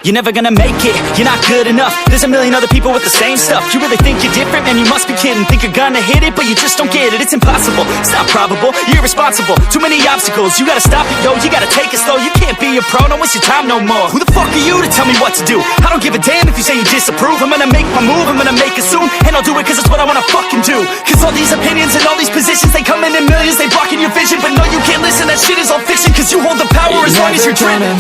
You're never gonna make it, you're not good enough. There's a million other people with the same stuff. You really think you're different? Man, you must be kidding. Think you're gonna hit it, but you just don't get it. It's impossible, it's not probable, you're irresponsible. Too many obstacles, you gotta stop it, yo. You gotta take it slow, you can't be a pro. Don't waste your time no more. Who the fuck are you to tell me what to do? I don't give a damn if you say you disapprove. I'm gonna make my move, I'm gonna make it soon. And I'll do it cause it's what I wanna fucking do. Cause all these opinions and all these positions, they come in millions, they blocking your vision. But no, you can't listen, that shit is all fiction. Cause you hold the power as long as you're dreaming.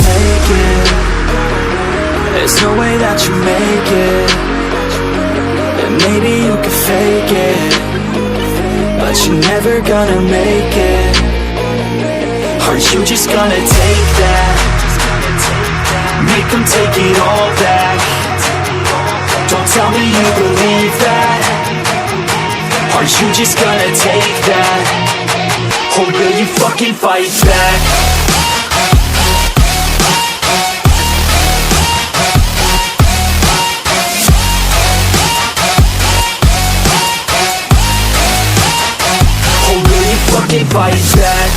There's no way that you make it. And maybe you can fake it, but you're never gonna make it. Aren't you just gonna take that? Make them take it all back. Don't tell me you believe that. Aren't you just gonna take that? Or will you fucking fight back? Fucking fight back.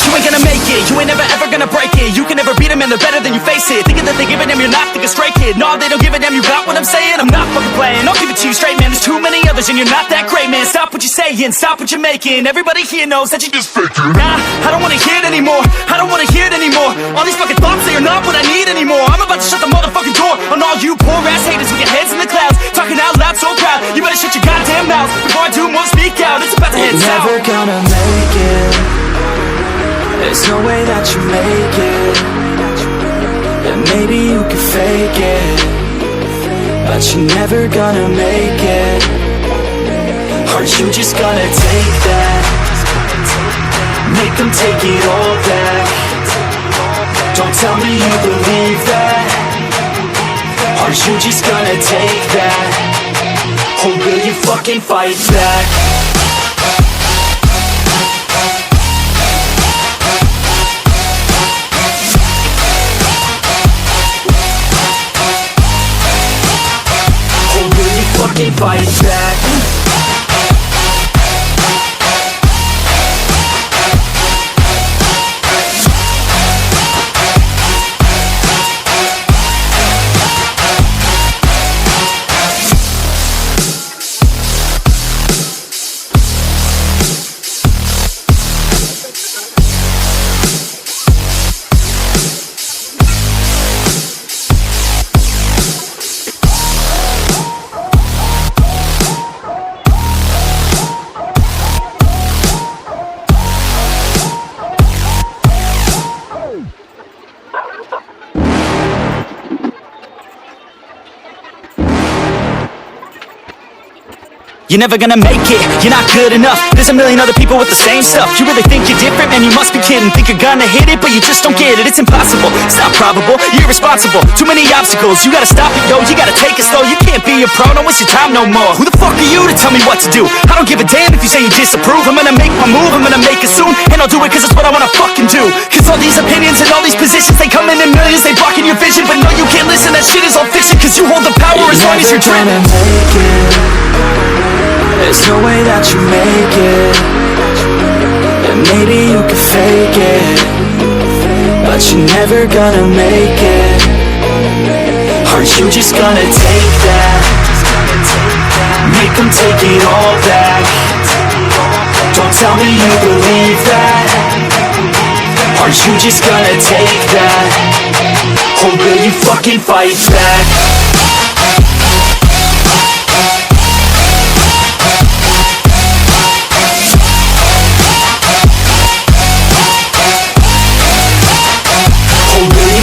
You ain't gonna make it, you ain't never ever gonna break it. You can never beat them and they're better than you, face it. Thinking that they give a damn, you're not, think a straight kid. No, they don't give a damn, you got what I'm saying? I'm not fucking playing, I'll give it to you straight, man. There's too many others and you're not that great, man. Stop what you're saying, stop what you're making. Everybody here knows that you just faking. Nah, I don't wanna hear it anymore, I don't wanna hear it anymore. All these fucking thoughts, they are not what I need anymore. I'm about to shut the motherfucking door on all you poor ass haters with your heads in the clouds, talking out loud so proud. You better shut your goddamn mouth before I do more, speak out. It's about to head south. You're never gonna make it. There's no way that you make it. And maybe you can fake it, but you're never gonna make it. Aren't you just gonna take that? Make them take it all back. Don't tell me you believe that. Aren't you just gonna take that? Or will you fucking fight back? Fucking fight back. You're never gonna make it, you're not good enough. There's a million other people with the same stuff. You really think you're different? Man, you must be kidding. Think you're gonna hit it, but you just don't get it. It's impossible, it's not probable, you're irresponsible. Too many obstacles, you gotta stop it, yo. You gotta take it slow, you can't be a pro. Don't waste your time no more. Who the fuck are you to tell me what to do? I don't give a damn if you say you disapprove. I'm gonna make my move, I'm gonna make it soon. And I'll do it cause it's what I wanna fucking do. Cause all these opinions and all these positions, they come in millions, they blocking your vision. But no, you can't listen, that shit is all fiction. Cause you hold the power as long as you're dreaming. There's no way that you make it. And maybe you can fake it, but you're never gonna make it. Aren't you just gonna take that? Make them take it all back. Don't tell me you believe that. Aren't you just gonna take that? Or will you fucking fight back?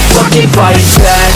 Fucking fight back.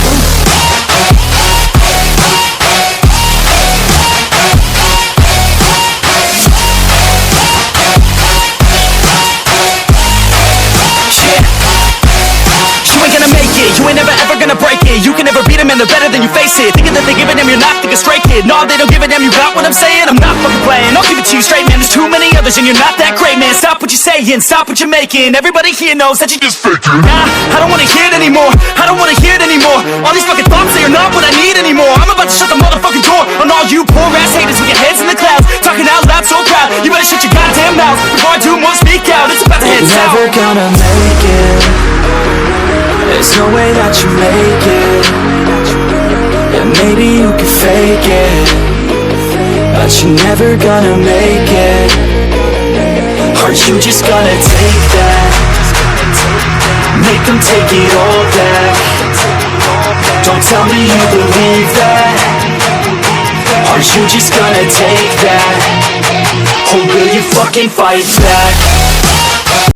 You ain't never ever gonna break it. it. You can never beat them and they're better than you, face it. Thinking that they give a damn, you're not thinking straight, kid. No, they don't give a damn, you got what I'm saying? I'm not fucking playing, I'll give it to you straight, man. There's too many others and you're not that great, man. Stop what you're saying, stop what you're making. Everybody here knows that you just faking. Nah, I don't wanna hear it anymore, I don't wanna hear it anymore. All these fucking thoughts, they are not what I need anymore. I'm about to shut the motherfucking door on all you poor ass haters with your heads in the clouds, talking out loud so proud. You better shut your goddamn mouth before I do more speak out. It's about to head You're south. never gonna make it. There's no way that you make it. Yeah, maybe you can fake it, but you're never gonna make it. Are you just gonna take that? Make them take it all back. Don't tell me you believe that. Are you just gonna take that? Or will you fucking fight back?